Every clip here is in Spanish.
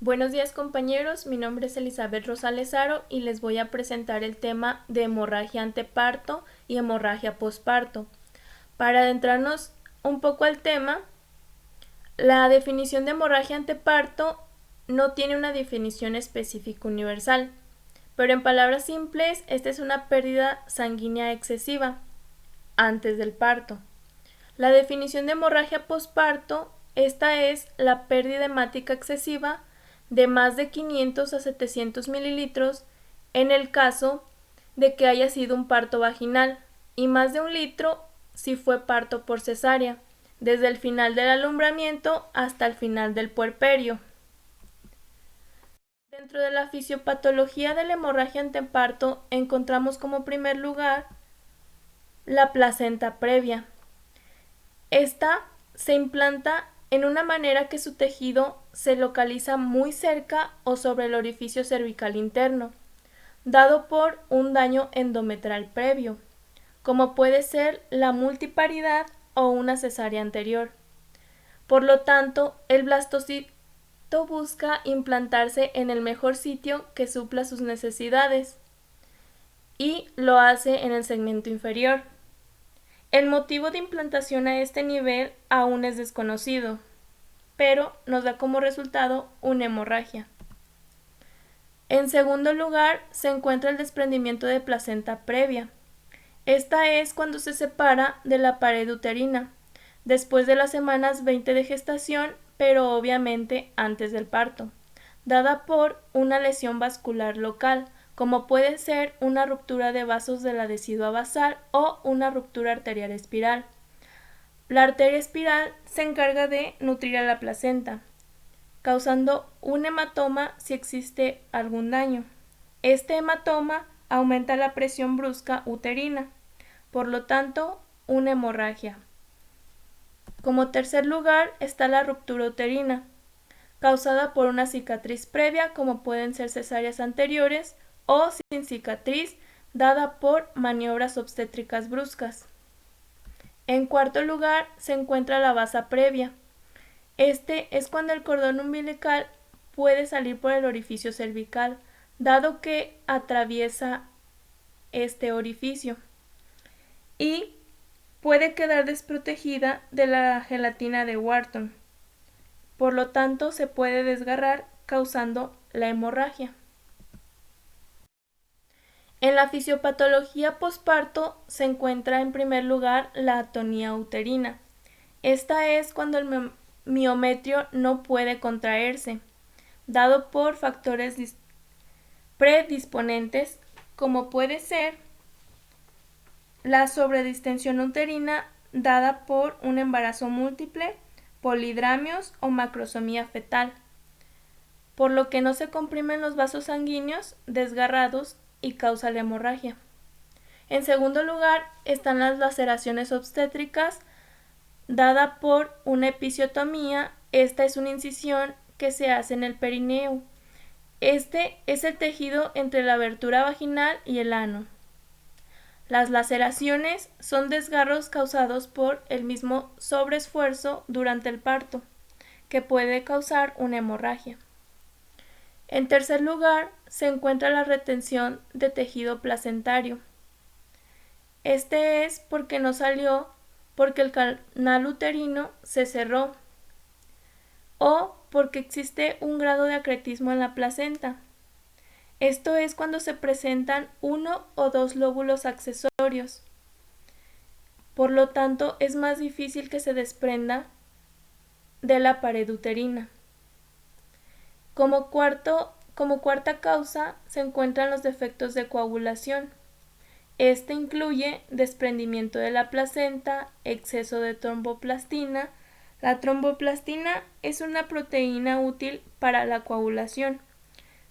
Buenos días compañeros, mi nombre es Elizabeth Rosales Aro y les voy a presentar el tema de hemorragia anteparto y hemorragia posparto. Para adentrarnos un poco al tema, la definición de hemorragia anteparto no tiene una definición específica universal, pero en palabras simples, esta es una pérdida sanguínea excesiva antes del parto. La definición de hemorragia posparto, esta es la pérdida hemática excesiva de más de 500 a 700 mililitros en el caso de que haya sido un parto vaginal y más de 1 litro si fue parto por cesárea, desde el final del alumbramiento hasta el final del puerperio. Dentro de la fisiopatología de la hemorragia anteparto encontramos como primer lugar la placenta previa. Esta se implanta en una manera que su tejido se localiza muy cerca o sobre el orificio cervical interno, dado por un daño endometrial previo, como puede ser la multiparidad o una cesárea anterior. Por lo tanto, el blastocito busca implantarse en el mejor sitio que supla sus necesidades y lo hace en el segmento inferior. El motivo de implantación a este nivel aún es desconocido, pero nos da como resultado una hemorragia. En segundo lugar, se encuentra el desprendimiento de placenta previa. Esta es cuando se separa de la pared uterina, después de las semanas 20 de gestación, pero obviamente antes del parto, dada por una lesión vascular local, como puede ser una ruptura de vasos de la decidua basal o una ruptura arterial espiral. La arteria espiral se encarga de nutrir a la placenta, causando un hematoma si existe algún daño. Este hematoma aumenta la presión brusca uterina, por lo tanto, una hemorragia. Como tercer lugar está la ruptura uterina, causada por una cicatriz previa, como pueden ser cesáreas anteriores, o sin cicatriz, dada por maniobras obstétricas bruscas. En cuarto lugar se encuentra la vasa previa. Este es cuando el cordón umbilical puede salir por el orificio cervical, dado que atraviesa este orificio y puede quedar desprotegida de la gelatina de Wharton. Por lo tanto, se puede desgarrar causando la hemorragia. En la fisiopatología posparto se encuentra en primer lugar la atonía uterina. Esta es cuando el miometrio no puede contraerse, dado por factores predisponentes como puede ser la sobredistensión uterina dada por un embarazo múltiple, polidramios o macrosomía fetal, por lo que no se comprimen los vasos sanguíneos desgarrados y causa la hemorragia. En segundo lugar están las laceraciones obstétricas dada por una episiotomía. Esta es una incisión que se hace en el perineo. Este es el tejido entre la abertura vaginal y el ano. Las laceraciones son desgarros causados por el mismo sobreesfuerzo durante el parto, que puede causar una hemorragia. En tercer lugar, se encuentra la retención de tejido placentario. Este es porque no salió porque el canal uterino se cerró o porque existe un grado de acretismo en la placenta. Esto es cuando se presentan 1 o 2 lóbulos accesorios. Por lo tanto, es más difícil que se desprenda de la pared uterina. Como cuarta causa se encuentran los defectos de coagulación. Este incluye desprendimiento de la placenta, exceso de tromboplastina. La tromboplastina es una proteína útil para la coagulación.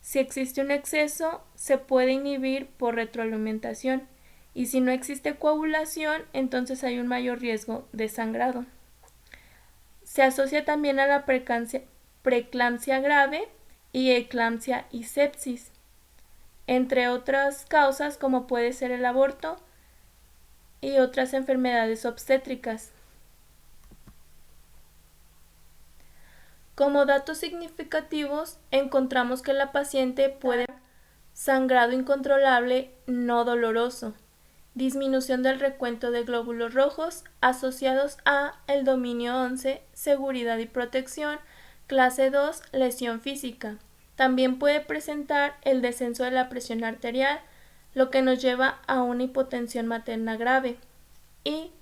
Si existe un exceso, se puede inhibir por retroalimentación, y si no existe coagulación, entonces hay un mayor riesgo de sangrado. Se asocia también a la preeclampsia grave y eclampsia y sepsis, entre otras causas como puede ser el aborto y otras enfermedades obstétricas. Como datos significativos, encontramos que la paciente puede tener sangrado incontrolable no doloroso, disminución del recuento de glóbulos rojos asociados a el dominio 11, seguridad y protección, clase 2, lesión física. También puede presentar el descenso de la presión arterial, lo que nos lleva a una hipotensión materna grave y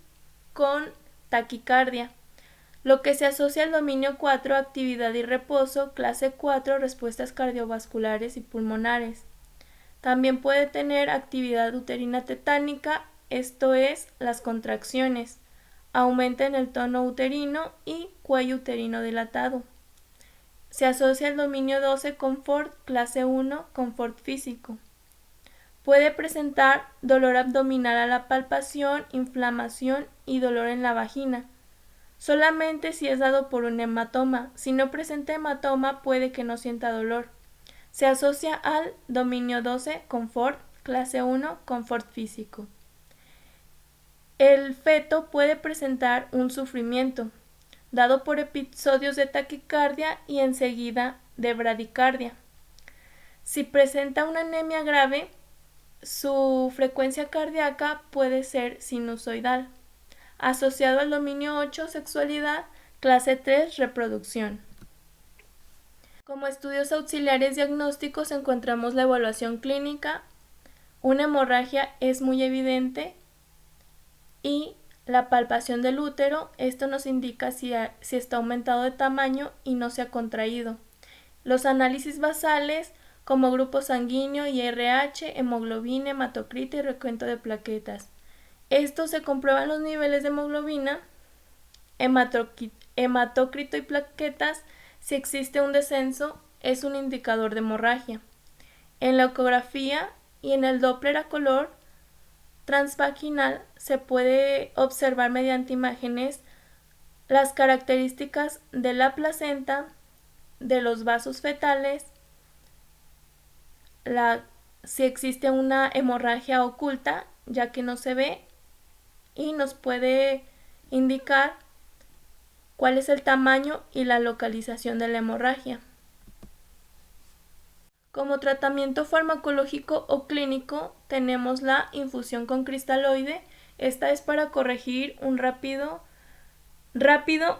con taquicardia, lo que se asocia al dominio 4, actividad y reposo, clase 4, respuestas cardiovasculares y pulmonares. También puede tener actividad uterina tetánica, esto es, las contracciones, aumenta en el tono uterino y cuello uterino dilatado. Se asocia al dominio 12, confort, clase 1, confort físico. Puede presentar dolor abdominal a la palpación, inflamación y dolor en la vagina, solamente si es dado por un hematoma. Si no presenta hematoma, puede que no sienta dolor. Se asocia al dominio 12, confort, clase 1, confort físico. El feto puede presentar un sufrimiento, dado por episodios de taquicardia y enseguida de bradicardia. Si presenta una anemia grave, su frecuencia cardíaca puede ser sinusoidal. Asociado al dominio 8, sexualidad, clase 3, reproducción. Como estudios auxiliares diagnósticos encontramos la evaluación clínica. Una hemorragia es muy evidente y la palpación del útero, esto nos indica si está aumentado de tamaño y no se ha contraído. Los análisis basales como grupo sanguíneo, IRH, hemoglobina, hematocrito y recuento de plaquetas. Estos se comprueban los niveles de hemoglobina, hematócrito y plaquetas. Si existe un descenso, es un indicador de hemorragia. En la ecografía y en el Doppler a color transvaginal se puede observar mediante imágenes las características de la placenta, de los vasos fetales, si existe una hemorragia oculta, ya que no se ve, y nos puede indicar cuál es el tamaño y la localización de la hemorragia. Como tratamiento farmacológico o clínico tenemos la infusión con cristaloide. Esta es para corregir rápido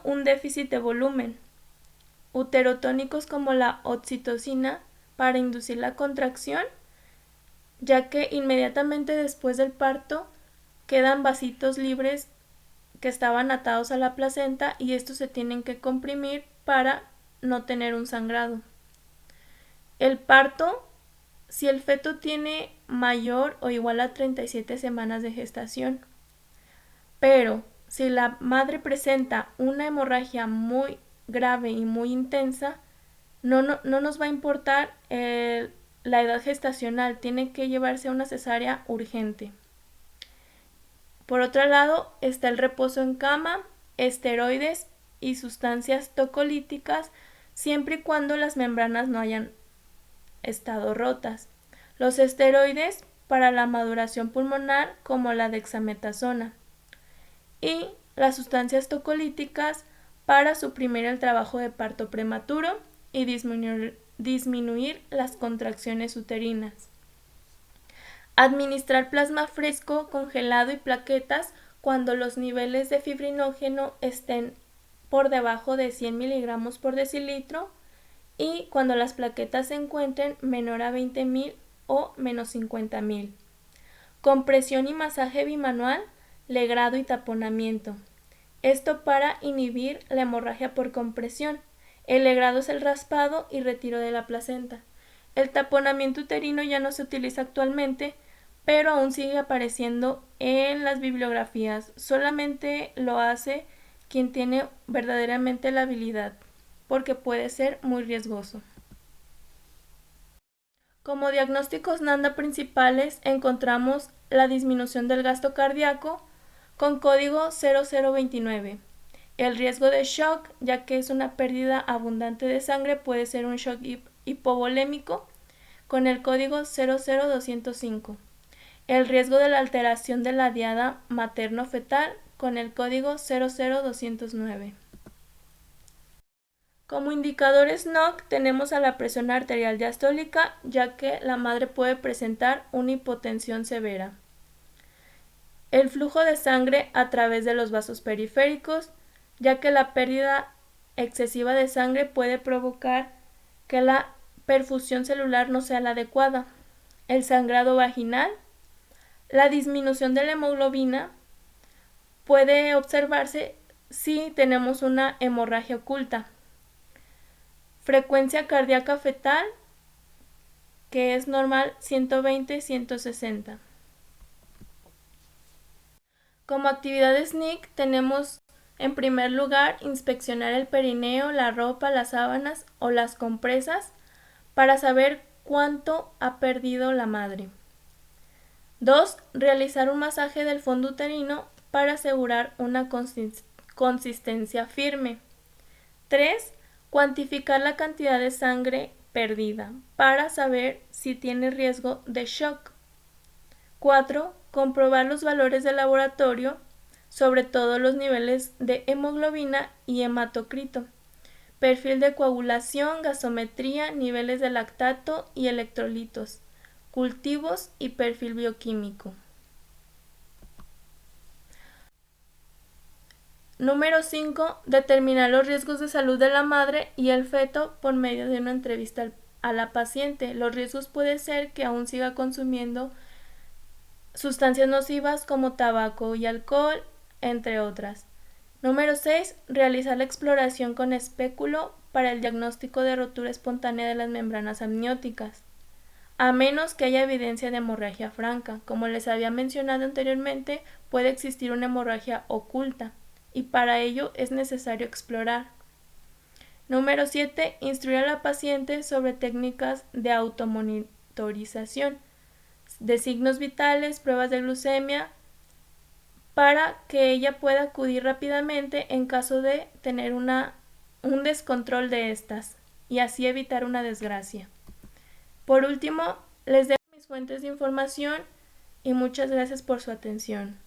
un déficit de volumen. Uterotónicos como la oxitocina para inducir la contracción, ya que inmediatamente después del parto quedan vasitos libres que estaban atados a la placenta y estos se tienen que comprimir para no tener un sangrado. El parto, si el feto tiene mayor o igual a 37 semanas de gestación, pero si la madre presenta una hemorragia muy grave y muy intensa, no nos va a importar la edad gestacional, tiene que llevarse a una cesárea urgente. Por otro lado está el reposo en cama, esteroides y sustancias tocolíticas, siempre y cuando las membranas no hayan estado rotas. Los esteroides para la maduración pulmonar como la dexametasona y las sustancias tocolíticas para suprimir el trabajo de parto prematuro y disminuir las contracciones uterinas. Administrar plasma fresco, congelado y plaquetas cuando los niveles de fibrinógeno estén por debajo de 100 miligramos por decilitro y cuando las plaquetas se encuentren menor a 20.000 o menos 50.000. Compresión y masaje bimanual, legrado y taponamiento. Esto para inhibir la hemorragia por compresión. El legrado es el raspado y retiro de la placenta. El taponamiento uterino ya no se utiliza actualmente, pero aún sigue apareciendo en las bibliografías. Solamente lo hace quien tiene verdaderamente la habilidad, porque puede ser muy riesgoso. Como diagnósticos NANDA principales encontramos la disminución del gasto cardíaco con código 0029. El riesgo de shock, ya que es una pérdida abundante de sangre, puede ser un shock hipovolémico con el código 00205. El riesgo de la alteración de la diada materno-fetal con el código 00209. Como indicadores NOC tenemos a la presión arterial diastólica, ya que la madre puede presentar una hipotensión severa. El flujo de sangre a través de los vasos periféricos, ya que la pérdida excesiva de sangre puede provocar que la perfusión celular no sea la adecuada. El sangrado vaginal, la disminución de la hemoglobina puede observarse si tenemos una hemorragia oculta. Frecuencia cardíaca fetal, que es normal 120-160. Como actividades NIC tenemos en primer lugar inspeccionar el perineo, la ropa, las sábanas o las compresas para saber cuánto ha perdido la madre. 2. Realizar un masaje del fondo uterino para asegurar una consistencia firme. 3. Cuantificar la cantidad de sangre perdida para saber si tiene riesgo de shock. 4. Comprobar los valores de laboratorio, sobre todo los niveles de hemoglobina y hematocrito, perfil de coagulación, gasometría, niveles de lactato y electrolitos, cultivos y perfil bioquímico. Número 5. Determinar los riesgos de salud de la madre y el feto por medio de una entrevista a la paciente. Los riesgos pueden ser que aún siga consumiendo sustancias nocivas como tabaco y alcohol, entre otras. Número 6. Realizar la exploración con espéculo para el diagnóstico de rotura espontánea de las membranas amnióticas, a menos que haya evidencia de hemorragia franca. Como les había mencionado anteriormente, puede existir una hemorragia oculta y para ello es necesario explorar. Número 7. Instruir a la paciente sobre técnicas de automonitorización, de signos vitales, pruebas de glucemia, para que ella pueda acudir rápidamente en caso de tener un descontrol de estas y así evitar una desgracia. Por último, les dejo mis fuentes de información y muchas gracias por su atención.